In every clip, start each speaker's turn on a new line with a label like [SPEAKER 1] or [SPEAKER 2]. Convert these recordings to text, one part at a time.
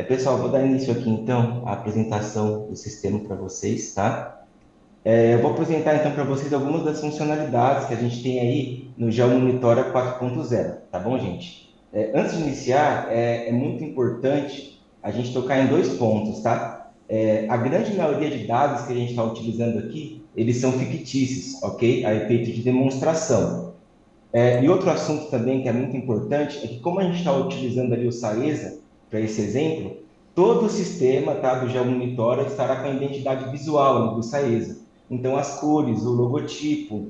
[SPEAKER 1] Pessoal, vou dar início aqui então à apresentação do sistema para vocês, tá? Eu vou apresentar então para vocês algumas das funcionalidades que a gente tem aí no GeoMonitora 4.0, tá bom, gente? Antes de iniciar, é muito importante a gente tocar em dois pontos, tá? A grande maioria de dados que a gente está utilizando aqui, eles são fictícios, ok? A efeito de demonstração. E outro assunto também que é muito importante é que, como a gente está utilizando ali o SAESA para esse exemplo, todo o sistema, tá, do GeoMonitora estará com a identidade visual ali do SAESA. Então, as cores, o logotipo,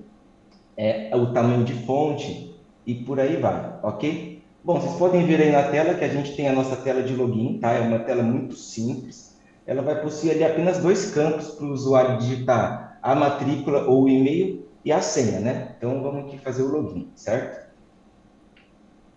[SPEAKER 1] o tamanho de fonte e por aí vai, ok? Bom, vocês podem ver aí na tela que a gente tem a nossa tela de login, tá? É uma tela muito simples. Ela vai possuir ali apenas dois campos para o usuário digitar a matrícula ou o e-mail e a senha, né? Então, vamos aqui fazer o login, certo?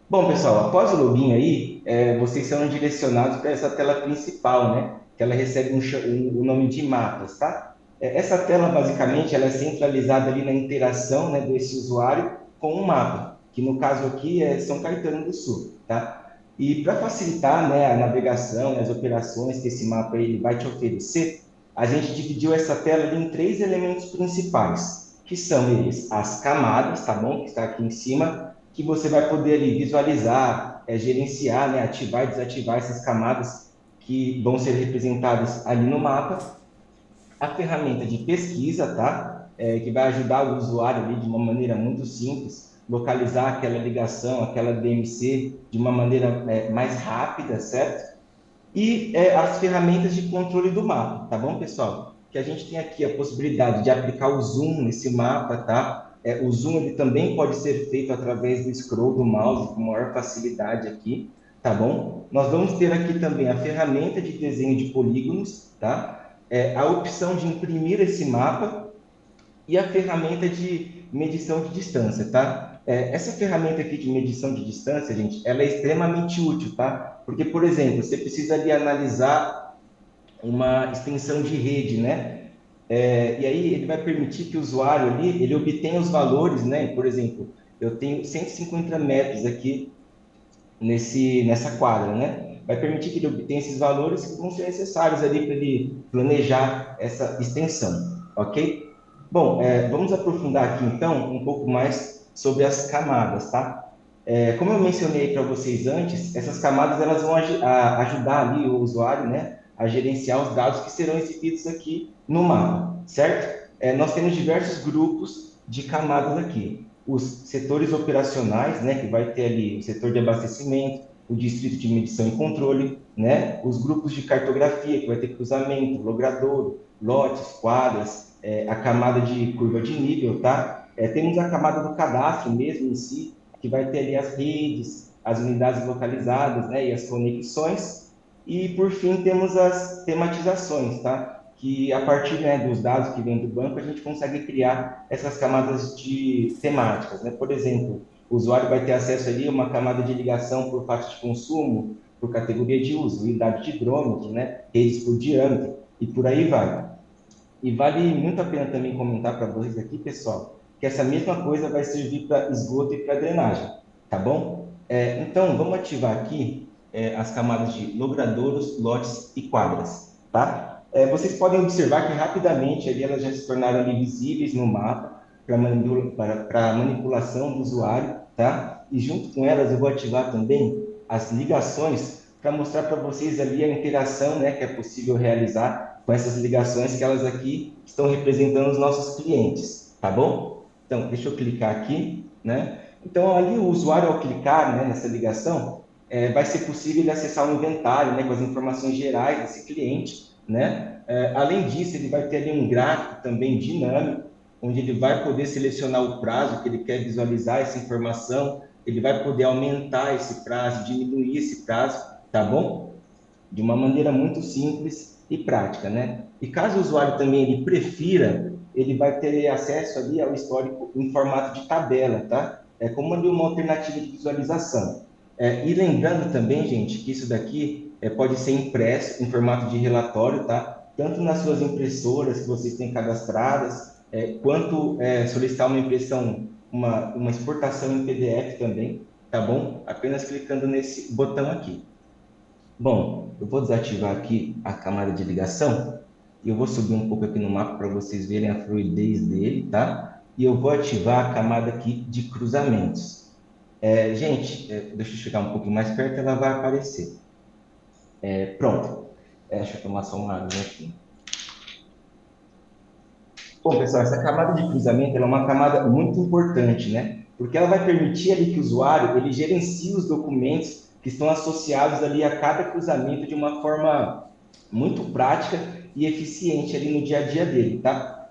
[SPEAKER 1] Bom, pessoal, após o login aí, vocês são direcionados para essa tela principal, né? Que ela recebe o nome de mapas, tá? Essa tela, basicamente, ela é centralizada ali na interação, né, desse usuário com o mapa, que no caso aqui é São Caetano do Sul, tá? E para facilitar, né, a navegação, as operações que esse mapa ele vai te oferecer, a gente dividiu essa tela ali em três elementos principais, que são eles as camadas, tá bom? Que está aqui em cima que você vai poder ali visualizar, gerenciar, né, ativar e desativar essas camadas que vão ser representadas ali no mapa. A ferramenta de pesquisa, tá? Que vai ajudar o usuário ali de uma maneira muito simples, localizar aquela ligação, aquela DMC de uma maneira mais rápida, certo? E as ferramentas de controle do mapa, tá bom, pessoal? Que a gente tem aqui a possibilidade de aplicar o zoom nesse mapa, tá? O zoom ele também pode ser feito através do scroll do mouse com maior facilidade aqui, tá bom? Nós vamos ter aqui também a ferramenta de desenho de polígonos, tá? A opção de imprimir esse mapa e a ferramenta de medição de distância, tá? Essa ferramenta aqui de medição de distância, gente, ela é extremamente útil, tá? Porque, por exemplo, você precisa ali analisar uma extensão de rede, né? E aí ele vai permitir que o usuário ali, ele obtenha os valores, né? Por exemplo, eu tenho 150 metros aqui nessa quadra, né? Vai permitir que ele obtenha esses valores que vão ser necessários ali para ele planejar essa extensão, ok? Bom, vamos aprofundar aqui então um pouco mais sobre as camadas, tá? Como eu mencionei para vocês antes, essas camadas elas vão ajudar ali o usuário, né, a gerenciar os dados que serão exibidos aqui no mapa, certo? Nós temos diversos grupos de camadas aqui. Os setores operacionais, né, que vai ter ali o setor de abastecimento, o distrito de medição e controle, né, os grupos de cartografia, que vai ter cruzamento, logradouro, lotes, quadras, a camada de curva de nível, tá? Temos a camada do cadastro mesmo em si, que vai ter ali as redes, as unidades localizadas, né, e as conexões. E, por fim, temos as tematizações, tá? Que a partir, né, dos dados que vêm do banco, a gente consegue criar essas camadas de temáticas, né? Por exemplo, o usuário vai ter acesso ali a uma camada de ligação por faixa de consumo, por categoria de uso, unidade de hidrômetro, né? Redes por diâmetro, e por aí vai. E vale muito a pena também comentar para vocês aqui, pessoal, que essa mesma coisa vai servir para esgoto e para drenagem, tá bom? Então, vamos ativar aqui as camadas de logradouros, lotes e quadras, tá? Vocês podem observar que rapidamente ali elas já se tornaram ali visíveis no mapa para manipulação do usuário, tá? E junto com elas eu vou ativar também as ligações para mostrar para vocês ali a interação, né, que é possível realizar com essas ligações que elas aqui estão representando os nossos clientes, tá bom? Então, deixa eu clicar aqui, né? Então, ali o usuário, ao clicar, né, nessa ligação, vai ser possível ele acessar o inventário, né, com as informações gerais desse cliente, né? Além disso, ele vai ter ali um gráfico também dinâmico, onde ele vai poder selecionar o prazo que ele quer visualizar essa informação, ele vai poder aumentar esse prazo, diminuir esse prazo, tá bom? De uma maneira muito simples e prática, né? E caso o usuário também ele prefira, ele vai ter acesso ali ao histórico em formato de tabela, tá? É como ali uma alternativa de visualização. E lembrando também, gente, que isso daqui pode ser impresso em formato de relatório, tá? Tanto nas suas impressoras que vocês têm cadastradas, quanto solicitar uma impressão, uma exportação em PDF também, tá bom? Apenas clicando nesse botão aqui. Bom, eu vou desativar aqui a camada de ligação e eu vou subir um pouco aqui no mapa para vocês verem a fluidez dele, tá? E eu vou ativar a camada aqui de cruzamentos. Gente, deixa eu chegar um pouquinho mais perto, ela vai aparecer. Pronto. Deixa eu tomar só uma água aqui. Bom, pessoal, essa camada de cruzamento ela é uma camada muito importante, né? Porque ela vai permitir ali que o usuário ele gerencie os documentos que estão associados ali a cada cruzamento de uma forma muito prática e eficiente ali no dia a dia dele, tá?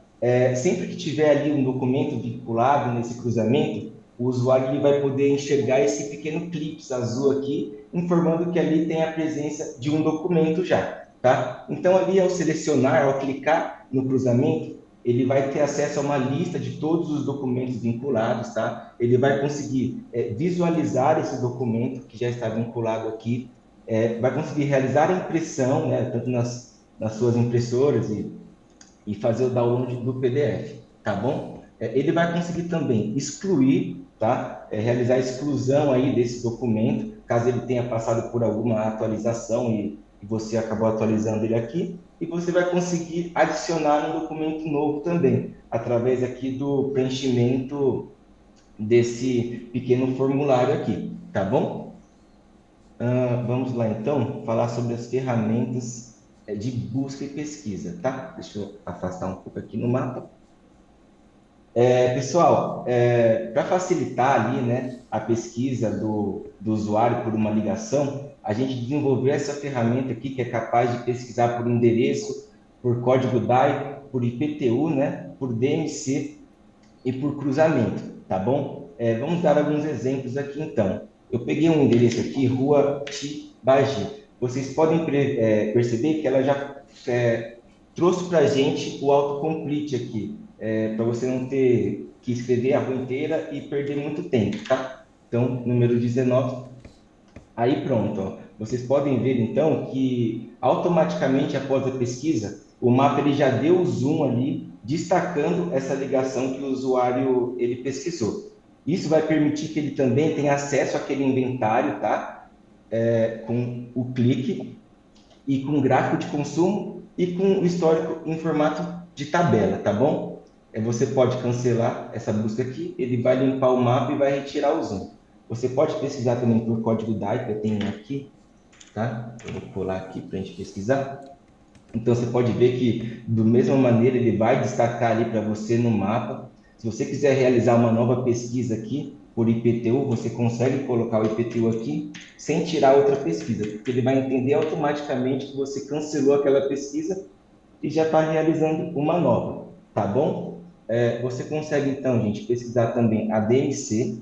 [SPEAKER 1] Sempre que tiver ali um documento vinculado nesse cruzamento, o usuário ele vai poder enxergar esse pequeno clipe azul aqui, informando que ali tem a presença de um documento já, tá? Então ali ao selecionar, ao clicar no cruzamento, ele vai ter acesso a uma lista de todos os documentos vinculados, tá? Ele vai conseguir visualizar esse documento que já está vinculado aqui, vai conseguir realizar a impressão, né, tanto nas suas impressoras e fazer o download do PDF, tá bom? Ele vai conseguir também excluir, tá? Realizar a exclusão aí desse documento, caso ele tenha passado por alguma atualização e você acabou atualizando ele aqui, e você vai conseguir adicionar um documento novo também, através aqui do preenchimento desse pequeno formulário aqui, tá bom? Vamos lá então falar sobre as ferramentas de busca e pesquisa, tá? Deixa eu afastar um pouco aqui no mapa. Pessoal, para facilitar ali, né, a pesquisa do usuário por uma ligação, a gente desenvolveu essa ferramenta aqui que é capaz de pesquisar por endereço, por código DAI, por IPTU, né, por DMC e por cruzamento, tá bom? Vamos dar alguns exemplos aqui então. Eu peguei um endereço aqui, Rua Tibagi. Vocês podem perceber que ela já trouxe para a gente o autocomplete aqui, para você não ter que escrever a rua inteira e perder muito tempo, tá? Então, número 19. Aí pronto, ó. Vocês podem ver então que automaticamente após a pesquisa, o mapa ele já deu o zoom ali, destacando essa ligação que o usuário ele pesquisou. Isso vai permitir que ele também tenha acesso àquele inventário, tá? Com o clique e com gráfico de consumo e com o histórico em formato de tabela, tá bom? Você pode cancelar essa busca aqui, ele vai limpar o mapa e vai retirar o zoom. Você pode pesquisar também por código DAI, que eu tenho aqui, tá? Eu vou pular aqui para a gente pesquisar. Então, você pode ver que, da mesma maneira, ele vai destacar ali para você no mapa. Se você quiser realizar uma nova pesquisa aqui por IPTU, você consegue colocar o IPTU aqui sem tirar outra pesquisa, porque ele vai entender automaticamente que você cancelou aquela pesquisa e já está realizando uma nova, tá bom? Você consegue, então, gente, pesquisar também a DMC.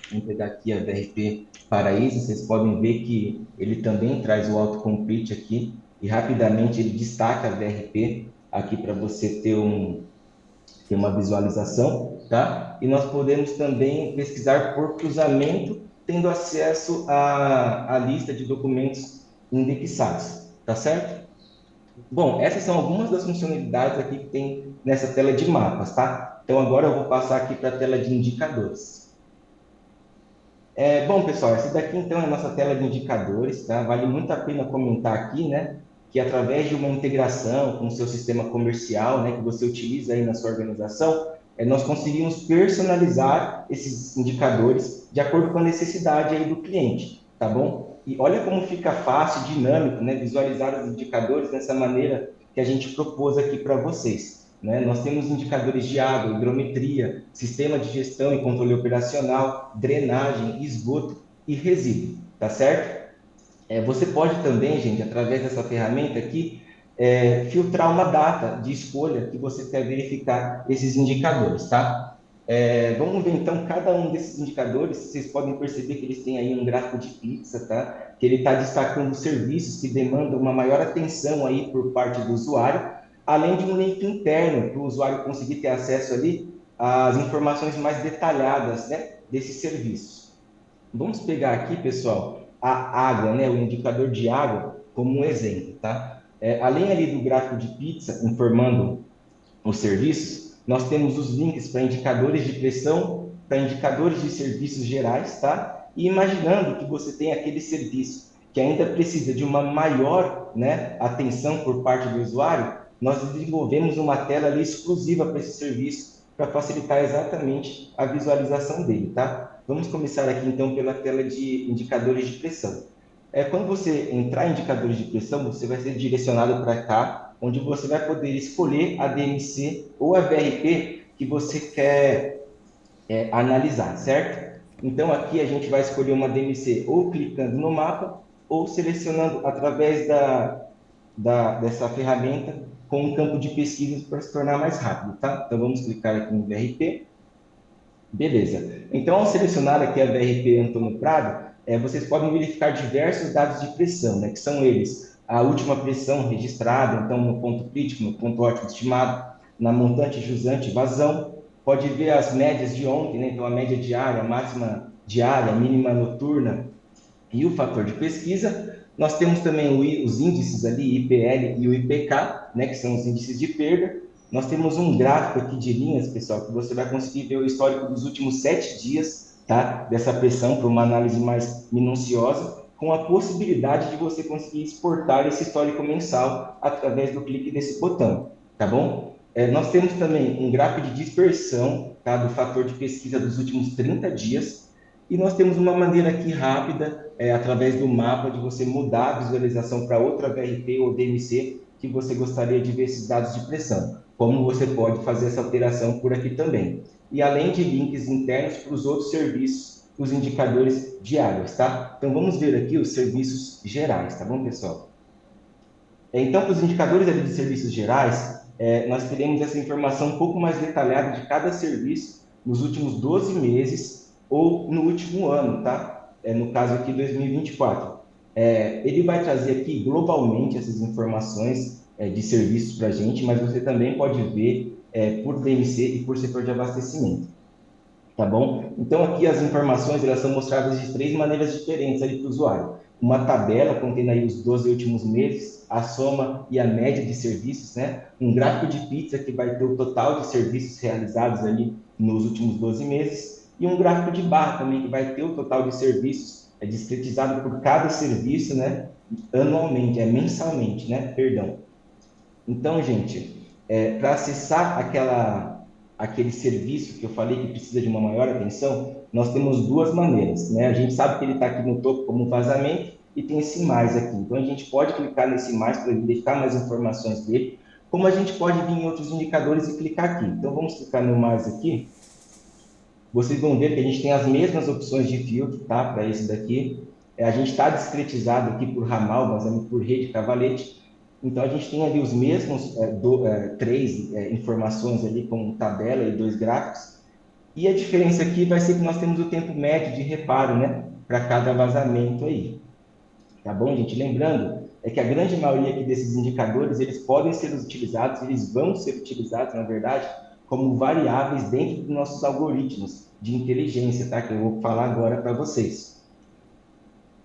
[SPEAKER 1] Vamos pegar aqui a VRP Paraíso, vocês podem ver que ele também traz o autocomplete aqui e rapidamente ele destaca a VRP aqui para você ter uma visualização, tá? E nós podemos também pesquisar por cruzamento, tendo acesso à lista de documentos indexados, tá certo? Bom, essas são algumas das funcionalidades aqui que tem nessa tela de mapas, tá? Então agora eu vou passar aqui para a tela de indicadores. Bom, pessoal, essa daqui então é a nossa tela de indicadores, tá? Vale muito a pena comentar aqui, né, que através de uma integração com o seu sistema comercial, né, que você utiliza aí na sua organização, nós conseguimos personalizar esses indicadores de acordo com a necessidade aí do cliente, tá bom? E olha como fica fácil, dinâmico, né, visualizar os indicadores dessa maneira que a gente propôs aqui para vocês. Né? Nós temos indicadores de água, hidrometria, sistema de gestão e controle operacional, drenagem, esgoto e resíduo, tá certo? Você pode também, gente, através dessa ferramenta aqui, filtrar uma data de escolha que você quer verificar esses indicadores, tá? Vamos ver então cada um desses indicadores. Vocês podem perceber que eles têm aí um gráfico de pizza, tá? Que ele está destacando serviços que demandam uma maior atenção aí por parte do usuário, além de um link interno para o usuário conseguir ter acesso ali às informações mais detalhadas, né, desses serviços. Vamos pegar aqui, pessoal, a água, né, o indicador de água como um exemplo, tá? Além ali do gráfico de pizza informando os serviços, nós temos os links para indicadores de pressão, para indicadores de serviços gerais, tá? E imaginando que você tem aquele serviço que ainda precisa de uma maior, né, atenção por parte do usuário, nós desenvolvemos uma tela ali exclusiva para esse serviço, para facilitar exatamente a visualização dele, tá? Vamos começar aqui então pela tela de indicadores de pressão. Quando você entrar em indicadores de pressão, você vai ser direcionado para cá, onde você vai poder escolher a DMC ou a VRP que você quer analisar, certo? Então aqui a gente vai escolher uma DMC ou clicando no mapa ou selecionando através dessa ferramenta com um campo de pesquisa para se tornar mais rápido, tá? Então vamos clicar aqui no VRP. Beleza. Então, ao selecionar aqui a VRP Antônio Prado, vocês podem verificar diversos dados de pressão, né, que são eles: a última pressão registrada, então no ponto crítico, no ponto ótimo estimado, na montante jusante vazão. Pode ver as médias de ontem, né, então a média diária, a máxima diária, a mínima noturna e o fator de pesquisa. Nós temos também os índices ali, IPL e o IPK, né, que são os índices de perda. Nós temos um gráfico aqui de linhas, pessoal, que você vai conseguir ver o histórico dos últimos 7 dias, tá, dessa pressão para uma análise mais minuciosa, com a possibilidade de você conseguir exportar esse histórico mensal através do clique desse botão, tá bom? Nós temos também um gráfico de dispersão, tá, do fator de pesquisa dos últimos 30 dias, e nós temos uma maneira aqui rápida, através do mapa, de você mudar a visualização para outra VRT ou DMC que você gostaria de ver esses dados de pressão. Como você pode fazer essa alteração por aqui também. E além de links internos para os outros serviços, os indicadores diários, tá? Então vamos ver aqui os serviços gerais, tá bom, pessoal? Então, para os indicadores ali de serviços gerais, nós teremos essa informação um pouco mais detalhada de cada serviço nos últimos 12 meses ou no último ano, tá? No caso aqui, 2024. Ele vai trazer aqui globalmente essas informações de serviços para a gente, mas você também pode ver por DMC e por setor de abastecimento, tá bom? Então, aqui as informações elas são mostradas de 3 maneiras diferentes ali para o usuário. Uma tabela contendo aí os 12 últimos meses, a soma e a média de serviços, né? Um gráfico de pizza que vai ter o total de serviços realizados ali nos últimos 12 meses e um gráfico de barra também que vai ter o total de serviços discretizado por cada serviço, né? Anualmente, mensalmente, né? Perdão. Então, gente, para acessar aquele serviço que eu falei que precisa de uma maior atenção, nós temos 2 maneiras, né? A gente sabe que ele está aqui no topo como vazamento e tem esse mais aqui. Então, a gente pode clicar nesse mais para verificar mais informações dele, como a gente pode vir em outros indicadores e clicar aqui. Então, vamos clicar no mais aqui. Vocês vão ver que a gente tem as mesmas opções de filtro, tá? Para esse daqui. A gente está discretizado aqui por ramal, vazamento por rede, cavalete. Então, a gente tem ali os mesmos 3 informações ali com tabela e 2 gráficos. E a diferença aqui vai ser que nós temos o tempo médio de reparo, né? Para cada vazamento aí. Tá bom, gente? Lembrando que a grande maioria aqui desses indicadores, eles podem ser utilizados, eles vão ser utilizados, na verdade, como variáveis dentro dos nossos algoritmos de inteligência, tá? Que eu vou falar agora para vocês.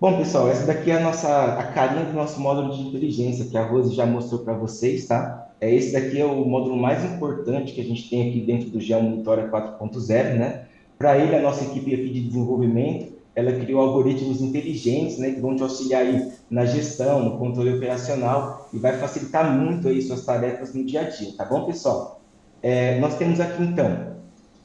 [SPEAKER 1] Bom, pessoal, essa daqui é a carinha do nosso módulo de inteligência, que a Rose já mostrou para vocês, tá? Esse daqui é o módulo mais importante que a gente tem aqui dentro do GeoMonitora 4.0, né? Para ele, a nossa equipe aqui de desenvolvimento, ela criou algoritmos inteligentes, né? Que vão te auxiliar aí na gestão, no controle operacional e vai facilitar muito aí suas tarefas no dia a dia, tá bom, pessoal? Nós temos aqui, então,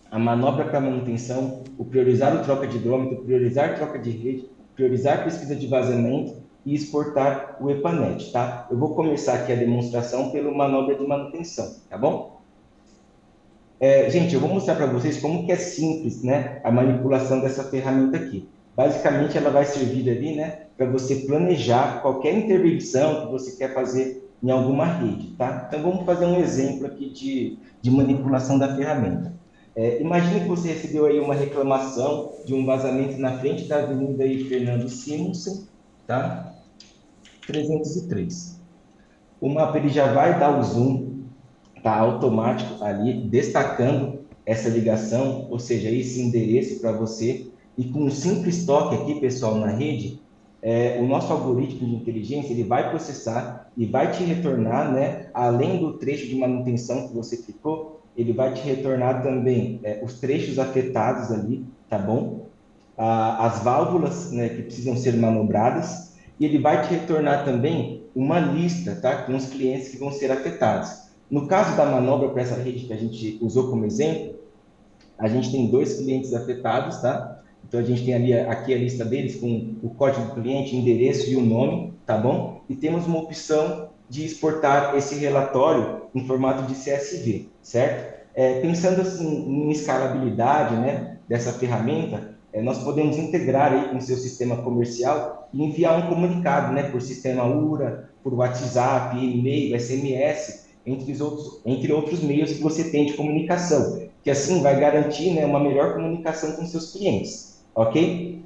[SPEAKER 1] a manobra para manutenção, o priorizar o troca de hidrômetro, priorizar troca de rede, priorizar pesquisa de vazamento e exportar o EPANET, tá? Eu vou começar aqui a demonstração pela manobra de manutenção, tá bom? Gente, eu vou mostrar para vocês como que é simples, né, a manipulação dessa ferramenta aqui. Basicamente, ela vai servir ali, né, para você planejar qualquer intervenção que você quer fazer em alguma rede, tá? Então, vamos fazer um exemplo aqui de manipulação da ferramenta. Imagine que você recebeu aí uma reclamação de um vazamento na frente da Avenida aí Fernando Simonsen, tá? 303. O mapa ele já vai dar o zoom, tá automático ali, destacando essa ligação, ou seja, esse endereço para você. E com um simples toque aqui, pessoal, na rede, o nosso algoritmo de inteligência ele vai processar e vai te retornar, né, além do trecho de manutenção que você clicou, ele vai te retornar também os trechos afetados ali, tá bom? As válvulas, né, que precisam ser manobradas e ele vai te retornar também uma lista, tá, com os clientes que vão ser afetados. No caso da manobra para essa rede que a gente usou como exemplo, a gente tem dois clientes afetados, tá? Então a gente tem ali aqui a lista deles com o código do cliente, endereço e o nome, tá bom? E temos uma opção de exportar esse relatório em formato de CSV, certo? Pensando assim em escalabilidade, né, dessa ferramenta, nós podemos integrar aí com o seu sistema comercial e enviar um comunicado, né, por sistema URA, por WhatsApp, e-mail, SMS, entre outros meios que você tem de comunicação, que assim vai garantir, né, uma melhor comunicação com seus clientes, ok?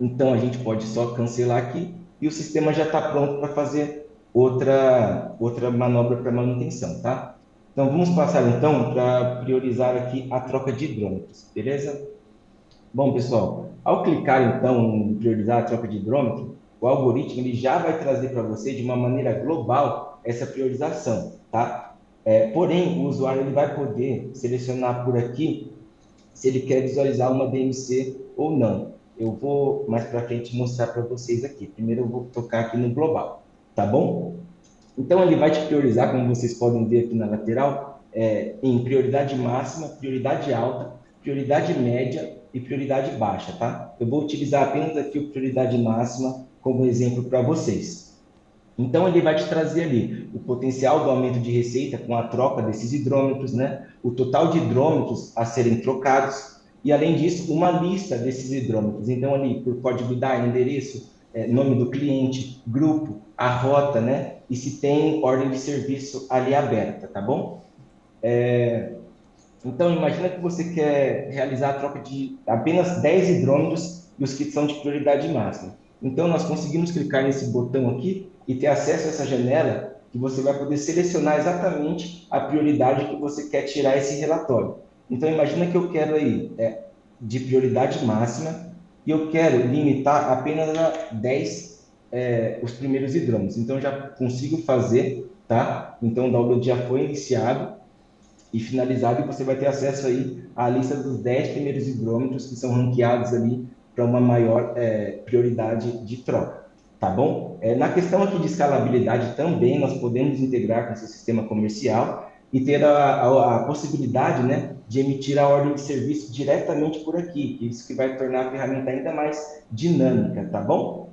[SPEAKER 1] Então a gente pode só cancelar aqui e o sistema já está pronto para fazer outra manobra para manutenção, tá? Então vamos passar então para priorizar aqui a troca de hidrômetros, beleza? Bom, pessoal, ao clicar então em priorizar a troca de hidrômetro, o algoritmo ele já vai trazer para você de uma maneira global essa priorização, tá? Porém, o usuário ele vai poder selecionar por aqui se ele quer visualizar uma DMC ou não. Eu vou mais para frente mostrar para vocês aqui. Primeiro eu vou tocar aqui no global, tá bom? Então, ele vai te priorizar, como vocês podem ver aqui na lateral, em prioridade máxima, prioridade alta, prioridade média e prioridade baixa, tá? Eu vou utilizar apenas aqui o prioridade máxima como exemplo para vocês. Então, ele vai te trazer ali o potencial do aumento de receita com a troca desses hidrômetros, né? O total de hidrômetros a serem trocados e, além disso, uma lista desses hidrômetros. Então, ali, por código DAI, endereço, nome do cliente, grupo, a rota, né? E se tem ordem de serviço ali aberta, tá bom? Então, imagina que você quer realizar a troca de apenas 10 hidrômetros e os que são de prioridade máxima. Então, nós conseguimos clicar nesse botão aqui e ter acesso a essa janela que você vai poder selecionar exatamente a prioridade que você quer tirar esse relatório. Então, imagina que eu quero aí de prioridade máxima e eu quero limitar apenas a 10 os primeiros hidrômetros. Então, eu já consigo fazer, tá? Então, o download já foi iniciado e finalizado, e você vai ter acesso aí à lista dos 10 primeiros hidrômetros que são ranqueados ali para uma maior prioridade de troca, tá bom? Na questão aqui de escalabilidade também, nós podemos integrar com o seu sistema comercial e ter a possibilidade, né, de emitir a ordem de serviço diretamente por aqui, isso que vai tornar a ferramenta ainda mais dinâmica, tá bom?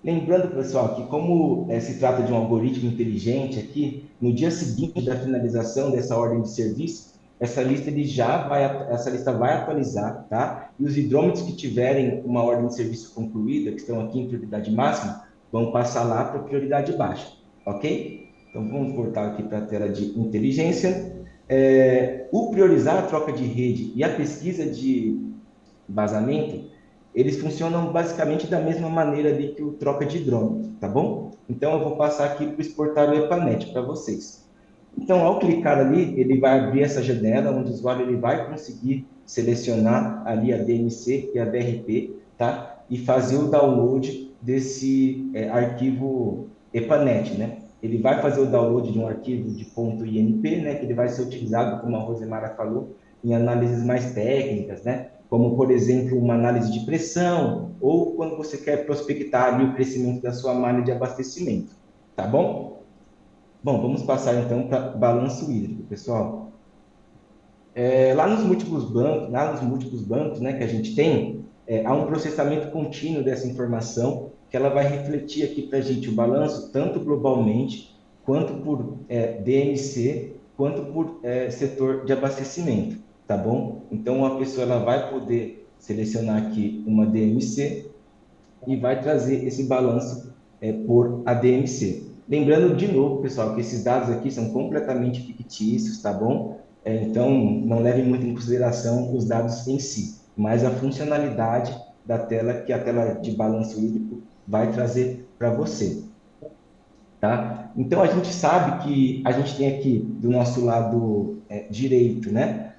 [SPEAKER 1] Lembrando, pessoal, que como se trata de um algoritmo inteligente aqui, no dia seguinte da finalização dessa ordem de serviço, essa lista vai atualizar, tá? E os hidrômetros que tiverem uma ordem de serviço concluída, que estão aqui em prioridade máxima, vão passar lá para prioridade baixa, ok? Então vamos voltar aqui para a tela de inteligência. O priorizar a troca de rede e a pesquisa de vazamento, eles funcionam basicamente da mesma maneira ali que o troca de drone, tá bom? Então, eu vou passar aqui para exportar o EPANET para vocês. Então, ao clicar ali, ele vai abrir essa janela, onde o usuário ele vai conseguir selecionar ali a DMC e a DRP, tá? E fazer o download desse arquivo EPANET, né? Ele vai fazer o download de um arquivo de .inp, né? Que ele vai ser utilizado, como a Rosemara falou, em análises mais técnicas, né? Como, por exemplo, uma análise de pressão, ou quando você quer prospectar ali o crescimento da sua malha de abastecimento, tá bom? Bom, vamos passar então para balanço hídrico, pessoal. Lá nos múltiplos bancos, né, que a gente tem, há um processamento contínuo dessa informação que ela vai refletir aqui para a gente o balanço tanto globalmente quanto por DMC, quanto por setor de abastecimento, tá bom? Então a pessoa ela vai poder selecionar aqui uma DMC e vai trazer esse balanço por ADMC. Lembrando de novo, pessoal, que esses dados aqui são completamente fictícios, tá bom? Então, não leve muito em consideração os dados em si, mas a funcionalidade da tela que a tela de balanço hídrico vai trazer para você, tá? Então, a gente sabe que a gente tem aqui do nosso lado direito, né?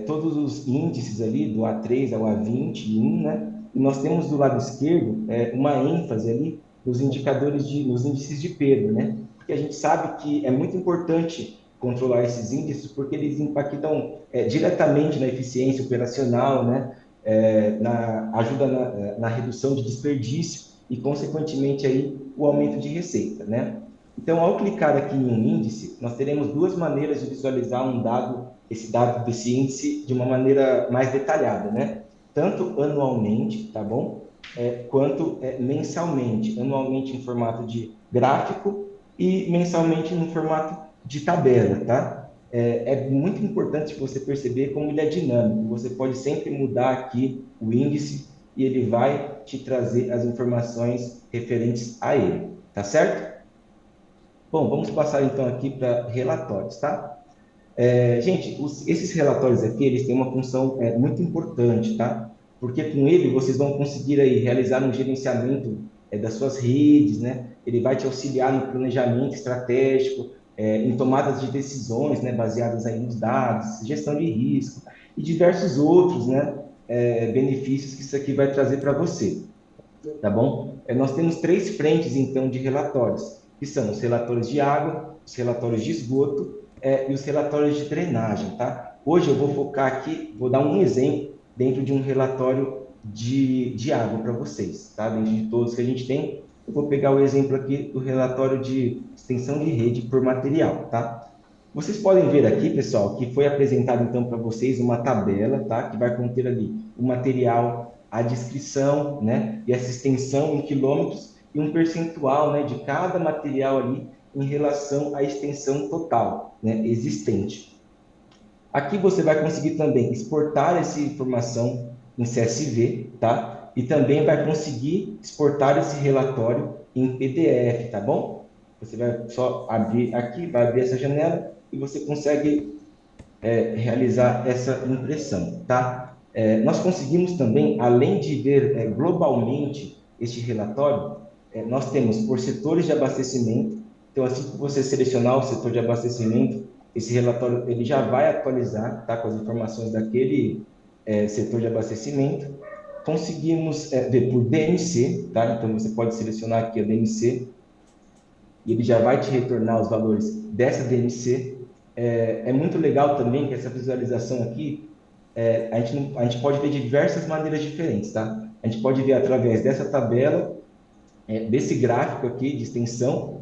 [SPEAKER 1] Todos os índices ali, do A3 ao A21, né? E nós temos do lado esquerdo uma ênfase ali nos índices de perda, né? Porque a gente sabe que é muito importante controlar esses índices porque eles impactam diretamente na eficiência operacional, né? ajuda na redução de desperdício e, consequentemente, aí, o aumento de receita, né? Então, ao clicar aqui em um índice, nós teremos duas maneiras de visualizar esse dado desse índice de uma maneira mais detalhada, né? Tanto anualmente, tá bom? Quanto mensalmente. Anualmente em formato de gráfico e mensalmente no formato de tabela, tá? É muito importante você perceber como ele é dinâmico. Você pode sempre mudar aqui o índice e ele vai te trazer as informações referentes a ele, tá certo? Bom, vamos passar então aqui para relatórios, tá? Gente, esses relatórios aqui, eles têm uma função muito importante, tá? Porque com ele vocês vão conseguir aí realizar um gerenciamento das suas redes, né? Ele vai te auxiliar no planejamento estratégico, em tomadas de decisões, né? Baseadas aí nos dados, gestão de risco e diversos outros, né? Benefícios que isso aqui vai trazer para você, tá bom? Nós temos três frentes, então, de relatórios, que são os relatórios de água, os relatórios de esgoto, e os relatórios de drenagem, tá? Hoje eu vou focar aqui, vou dar um exemplo dentro de um relatório de água para vocês, tá? Dentro de todos que a gente tem, eu vou pegar o exemplo aqui do relatório de extensão de rede por material, tá? Vocês podem ver aqui, pessoal, que foi apresentado então para vocês uma tabela, tá? Que vai conter ali o material, a descrição, né? E essa extensão em quilômetros e um percentual, né? De cada material ali em relação à extensão total, né? Existente. Aqui você vai conseguir também exportar essa informação em CSV, tá? E também vai conseguir exportar esse relatório em PDF, tá bom? Você vai só abrir aqui, vai abrir essa janela e você consegue realizar essa impressão, tá? Nós conseguimos também, além de ver globalmente este relatório, nós temos por setores de abastecimento. Então, assim que você selecionar o setor de abastecimento, esse relatório ele já vai atualizar, tá, com as informações daquele setor de abastecimento. Conseguimos ver por DMC, tá? Então, você pode selecionar aqui a DMC e ele já vai te retornar os valores dessa DMC. É muito legal também que essa visualização aqui, a gente pode ver de diversas maneiras diferentes, tá? A gente pode ver através dessa tabela, desse gráfico aqui de extensão,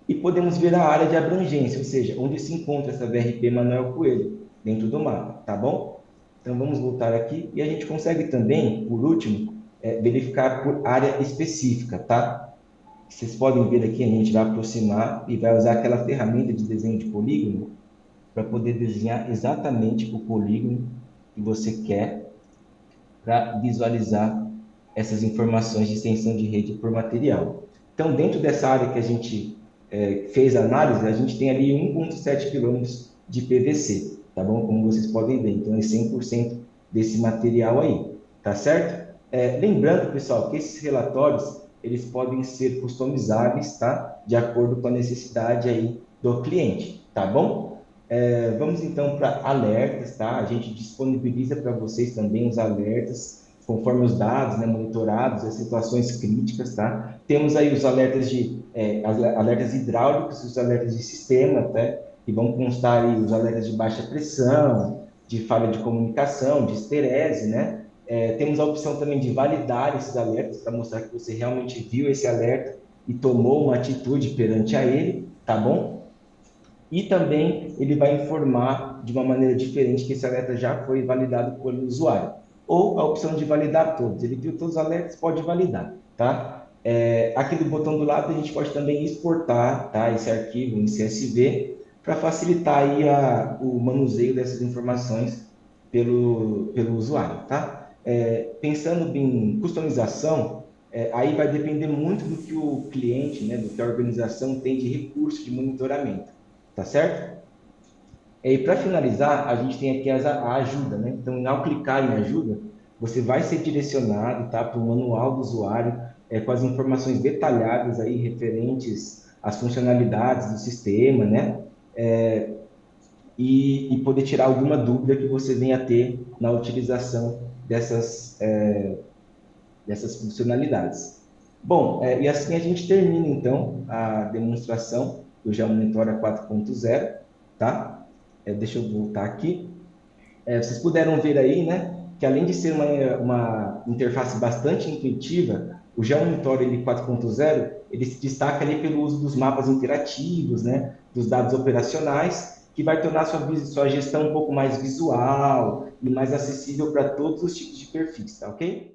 [SPEAKER 1] e podemos ver a área de abrangência, ou seja, onde se encontra essa VRP Manuel Coelho, dentro do mapa, tá bom? Então vamos voltar aqui e a gente consegue também, por último, verificar por área específica, tá? Vocês podem ver aqui, a gente vai aproximar e vai usar aquela ferramenta de desenho de polígono para poder desenhar exatamente o polígono que você quer para visualizar essas informações de extensão de rede por material. Então, dentro dessa área que a gente fez a análise, a gente tem ali 1,7 quilômetros de PVC, tá bom? Como vocês podem ver. Então, é 100% desse material aí, tá certo? Lembrando, pessoal, que esses relatórios, eles podem ser customizáveis, tá? De acordo com a necessidade aí do cliente, tá bom? Vamos então para alertas, tá? A gente disponibiliza para vocês também os alertas, conforme os dados, né, monitorados, as situações críticas, tá? Temos aí os alertas alertas hidráulicos, os alertas de sistema, tá? Que vão constar aí os alertas de baixa pressão, de falha de comunicação, de esterese, né? Temos a opção também de validar esses alertas para mostrar que você realmente viu esse alerta e tomou uma atitude perante a ele, tá bom? E também ele vai informar de uma maneira diferente que esse alerta já foi validado pelo usuário. Ou a opção de validar todos. Ele viu todos os alertas, pode validar, tá? Aqui do botão do lado a gente pode também exportar, tá, esse arquivo em CSV para facilitar aí o manuseio dessas informações pelo usuário, tá? Pensando em customização, aí vai depender muito do que o cliente, né, do que a organização tem de recurso de monitoramento, tá certo? E para finalizar, a gente tem aqui a ajuda, né? Então, ao clicar em ajuda, você vai ser direcionado, tá, para o manual do usuário, com as informações detalhadas aí referentes às funcionalidades do sistema, né? E poder tirar alguma dúvida que você venha a ter na utilização dessas funcionalidades. Bom, e assim a gente termina, então, a demonstração do GeoMonitora 4.0, tá? Deixa eu voltar aqui. Vocês puderam ver aí, né? que além de ser uma interface bastante intuitiva, o GeoMonitor ele 4.0, ele se destaca ali pelo uso dos mapas interativos, né, dos dados operacionais, que vai tornar sua gestão um pouco mais visual e mais acessível para todos os tipos de perfis, tá ok?